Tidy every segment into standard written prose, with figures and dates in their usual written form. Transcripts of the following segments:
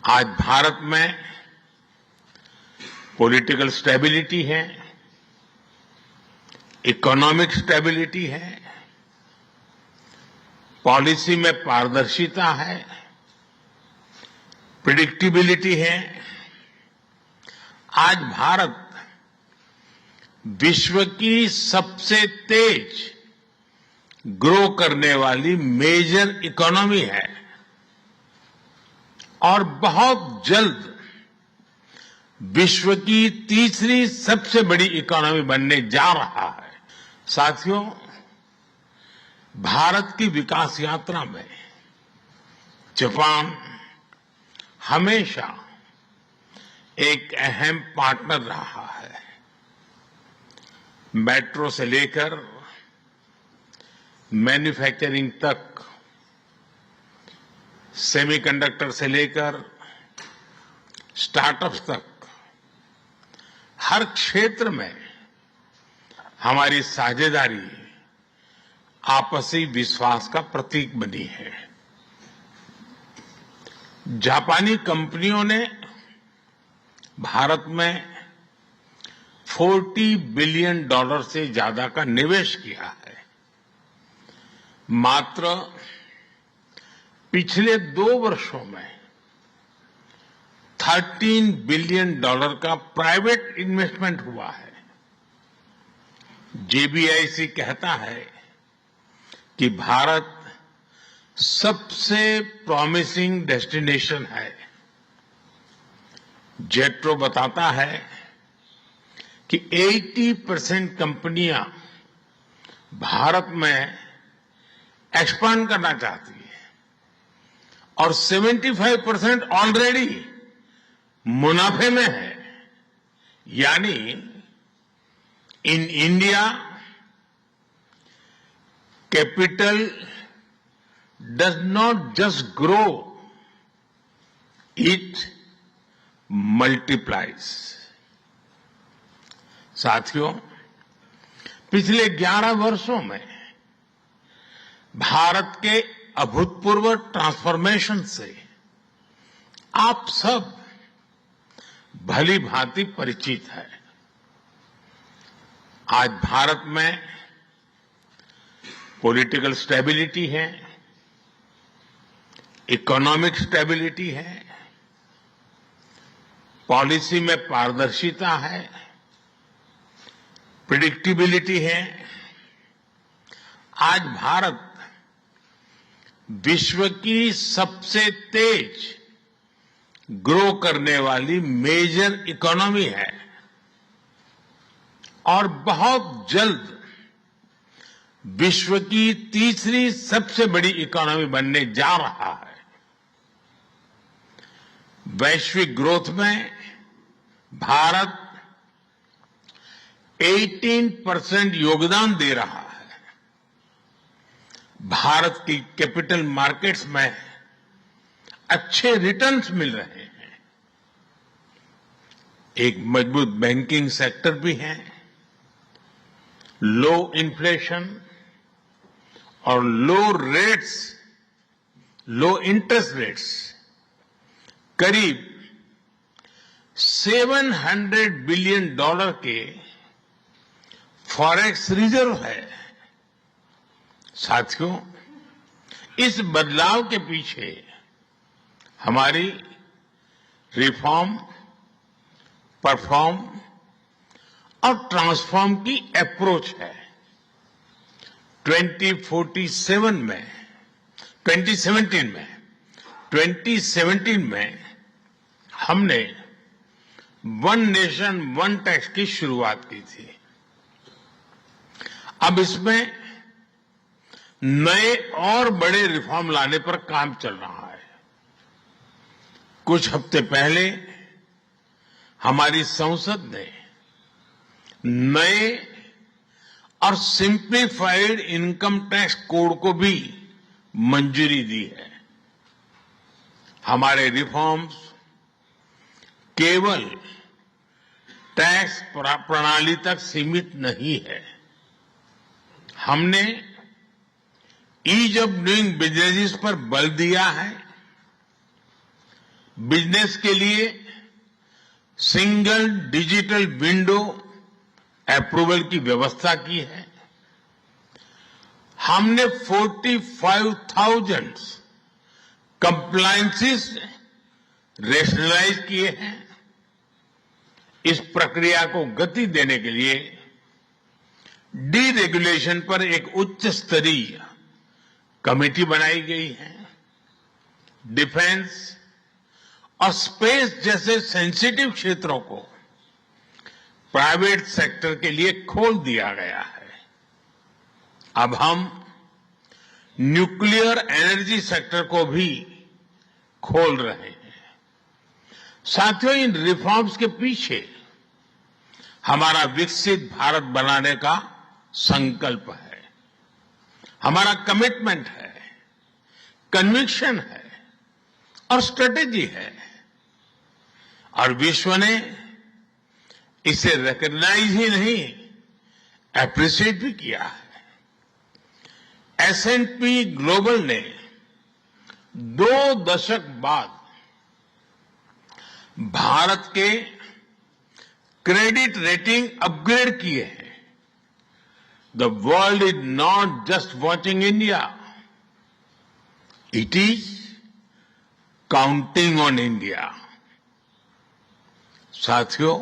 आज भारत में political stability है, इकोनॉमिक स्टेबिलिटी है, पॉलिसी में पारदर्शिता है, प्रेडिक्टेबिलिटी है। आज भारत विश्व की सबसे तेज ग्रो करने वाली मेजर इकोनॉमी है और बहुत जल्द विश्व की तीसरी सबसे बड़ी इकोनॉमी बनने जा रहा है। साथियों, भारत की विकास यात्रा में जापान हमेशा एक अहम पार्टनर रहा है। मेट्रो से लेकर मैन्युफैक्चरिंग तक, सेमीकंडक्टर से लेकर स्टार्टअप्स तक, हर क्षेत्र में हमारी साझेदारी आपसी विश्वास का प्रतीक बनी है। जापानी कंपनियों ने भारत में $40 बिलियन से ज्यादा का निवेश किया है। मात्र पिछले 2 वर्षों में $13 बिलियन का प्राइवेट इन्वेस्टमेंट हुआ है। जेबीआईसी कहता है कि भारत सबसे प्रॉमिसिंग डेस्टिनेशन है। जेट्रो बताता है कि 80% कंपनियां भारत में एक्सपांड करना चाहती है और 75% ऑलरेडी मुनाफे में है। यानी in India capital does not just grow, it multiplies. साथियों, पिछले 11 वर्षों में भारत के अभूतपूर्व ट्रांसफॉर्मेशन से आप सब भली भांति परिचित है। आज भारत में पॉलिटिकल स्टेबिलिटी है, इकोनॉमिक स्टेबिलिटी है, पॉलिसी में पारदर्शिता है, प्रेडिक्टेबिलिटी है। आज भारत विश्व की सबसे तेज ग्रो करने वाली मेजर इकोनॉमी है और बहुत जल्द विश्व की तीसरी सबसे बड़ी इकोनॉमी बनने जा रहा है। वैश्विक ग्रोथ में भारत 18% योगदान दे रहा है। भारत की कैपिटल मार्केट्स में अच्छे रिटर्न्स मिल रहे हैं। एक मजबूत बैंकिंग सेक्टर भी है। लो इन्फ्लेशन और लो इंटरेस्ट रेट्स, करीब $700 बिलियन के फॉरेक्स रिजर्व है। साथियों, इस बदलाव के पीछे हमारी रिफॉर्म, परफॉर्म और ट्रांसफॉर्म की अप्रोच है। 2017 में हमने वन नेशन वन टैक्स की शुरुआत की थी। अब इसमें नए और बड़े रिफॉर्म लाने पर काम चल रहा है। कुछ हफ्ते पहले हमारी संसद ने नए और सिंप्लीफाइड इनकम टैक्स कोड को भी मंजूरी दी है। हमारे रिफॉर्म्स केवल टैक्स प्रणाली तक सीमित नहीं है। हमने ईज ऑफ डूइंग बिजनेस पर बल दिया है। बिजनेस के लिए सिंगल डिजिटल विंडो अप्रूवल की व्यवस्था की है। हमने 45,000 कंप्लायंसेस रेशनलाइज किए हैं। इस प्रक्रिया को गति देने के लिए डीरेगुलेशन पर एक उच्च स्तरीय कमेटी बनाई गई है। डिफेंस और स्पेस जैसे सेंसिटिव क्षेत्रों को प्राइवेट सेक्टर के लिए खोल दिया गया है। अब हम न्यूक्लियर एनर्जी सेक्टर को भी खोल रहे हैं। साथियों, इन रिफॉर्म्स के पीछे हमारा विकसित भारत बनाने का संकल्प है, हमारा कमिटमेंट है, कन्विक्शन है और स्ट्रेटेजी है। और विश्व ने इसे रिकॉग्नाइज ही नहीं, एप्रिशिएट भी किया है। S&P ग्लोबल ने 2 दशक बाद भारत के क्रेडिट रेटिंग अपग्रेड किए हैं। The world is not just watching India, it is counting on India. साथियों,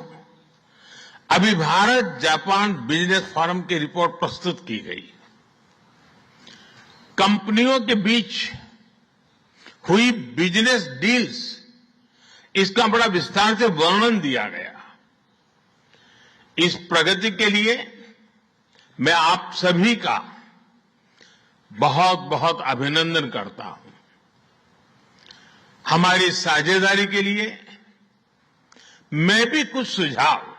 अभी भारत जापान बिजनेस फोरम की रिपोर्ट प्रस्तुत की गई। कंपनियों के बीच हुई बिजनेस डील्स, इसका बड़ा विस्तार से वर्णन दिया गया। इस प्रगति के लिए मैं आप सभी का बहुत बहुत अभिनंदन करता हूं। हमारी साझेदारी के लिए मैं भी कुछ सुझाव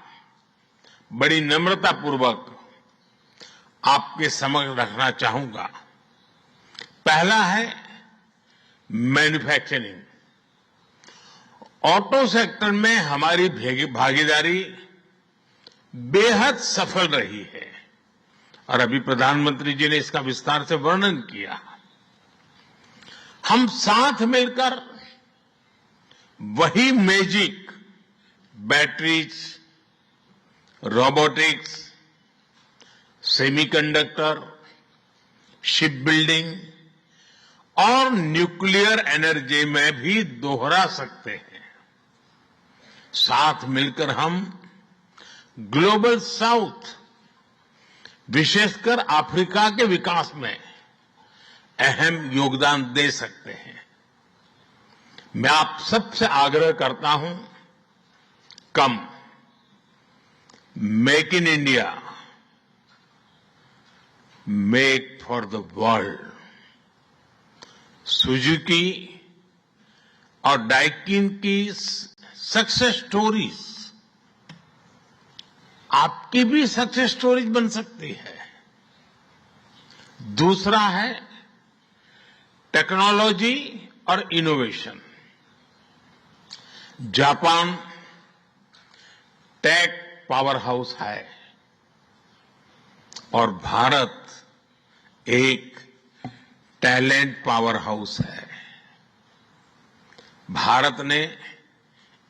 बड़ी नम्रतापूर्वक आपके समक्ष रखना चाहूंगा। पहला है मैन्युफैक्चरिंग। ऑटो सेक्टर में हमारी भागीदारी बेहद सफल रही है और अभी प्रधानमंत्री जी ने इसका विस्तार से वर्णन किया। हम साथ मिलकर वही magic batteries, robotics, semiconductor, ship building और न्यूक्लियर एनर्जी में भी दोहरा सकते हैं। साथ मिलकर हम ग्लोबल साउथ, विशेषकर अफ्रीका के विकास में अहम योगदान दे सकते हैं। मैं आप सबसे आग्रह करता हूं, कम make in India, make for the world. Suzuki और डाइकिन की सक्सेस स्टोरीज आपकी भी सक्सेस स्टोरीज बन सकती है। दूसरा है टेक्नोलॉजी और innovation. Japan tech powerhouse है और भारत एक टैलेंट पावर हाउस है। भारत ने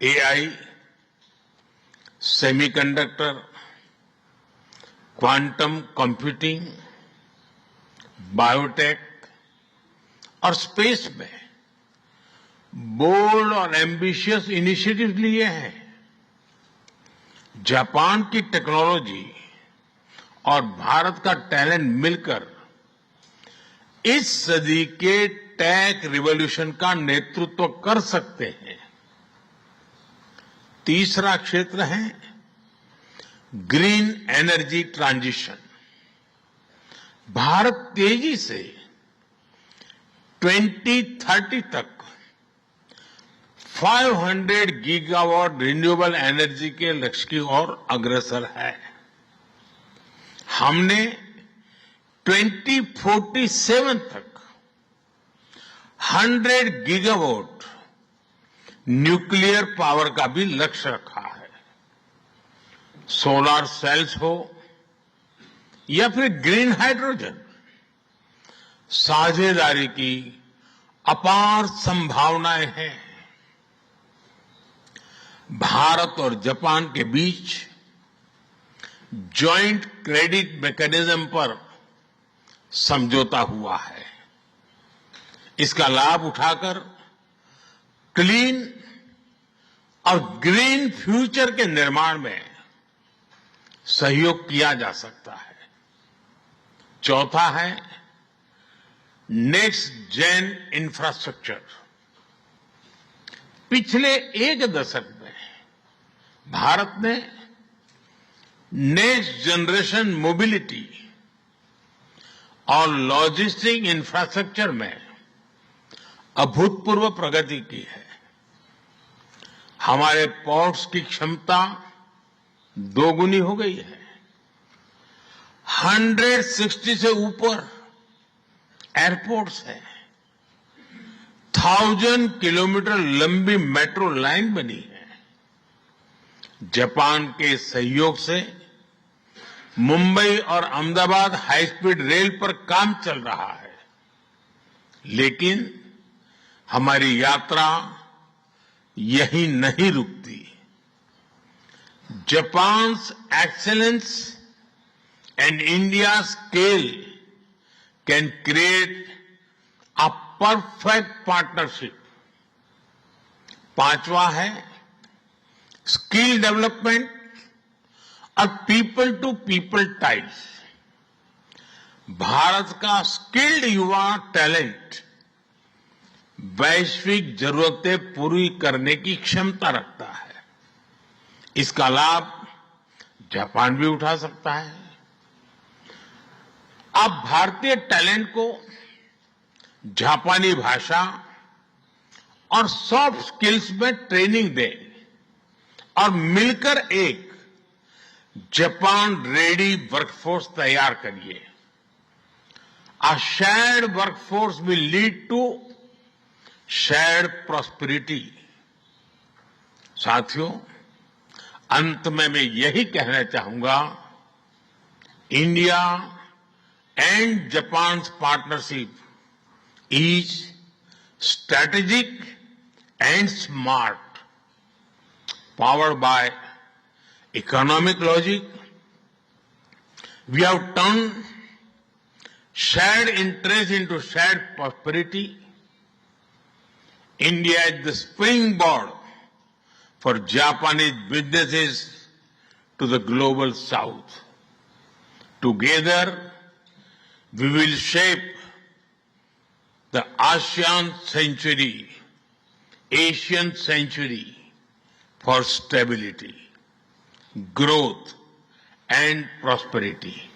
AI, semiconductor, quantum computing, biotech और स्पेस में बोल्ड और एम्बिशियस इनिशिएटिव लिए हैं। जापान की टेक्नोलॉजी और भारत का टैलेंट मिलकर इस सदी के टेक रिवॉल्यूशन का नेतृत्व कर सकते हैं। तीसरा क्षेत्र है ग्रीन एनर्जी ट्रांजिशन। भारत तेजी से 2030 तक 500 गीगावाट रिन्यूएबल एनर्जी के लक्ष्य की ओर अग्रसर है। हमने 2047 तक 100 गीगावाट न्यूक्लियर पावर का भी लक्ष्य रखा है। सोलर सेल्स हो या फिर ग्रीन हाइड्रोजन, साझेदारी की अपार संभावनाएं हैं। भारत और जापान के बीच जॉइंट क्रेडिट मैकेनिज्म पर समझौता हुआ है। इसका लाभ उठाकर क्लीन और ग्रीन फ्यूचर के निर्माण में सहयोग किया जा सकता है। चौथा है नेक्स्ट जेन इंफ्रास्ट्रक्चर। पिछले एक दशक में भारत ने नेक्स्ट जनरेशन मोबिलिटी और लॉजिस्टिक इंफ्रास्ट्रक्चर में अभूतपूर्व प्रगति की है। हमारे पोर्ट्स की क्षमता दोगुनी हो गई है। 160 से ऊपर एयरपोर्ट्स हैं। 1000 किलोमीटर लंबी मेट्रो लाइन बनी है। जापान के सहयोग से मुंबई और अहमदाबाद हाई स्पीड रेल पर काम चल रहा है। लेकिन हमारी यात्रा यहीं नहीं रुकती। Japan's excellence and India's scale can create a perfect partnership. पांचवा है स्किल डेवलपमेंट और people to people ties. Bharat का स्किल्ड युवा टैलेंट वैश्विक जरूरतें पूरी करने की क्षमता रखता है। इसका लाभ जापान भी उठा सकता है। आप भारतीय टैलेंट को जापानी भाषा और सॉफ्ट स्किल्स में ट्रेनिंग दें और मिलकर एक जापान रेडी वर्कफोर्स तैयार करिए। A shared workforce will lead to shared prosperity। साथियों, अंत में मैं यही कहना चाहूंगा, India and Japan partnership is strategic and smart, powered by economic logic. We have turn shared interest into shared prosperity. India is the springboard for Japanese businesses to the global south. Together, we will shape the ASEAN century, Asian century for stability, growth, and prosperity.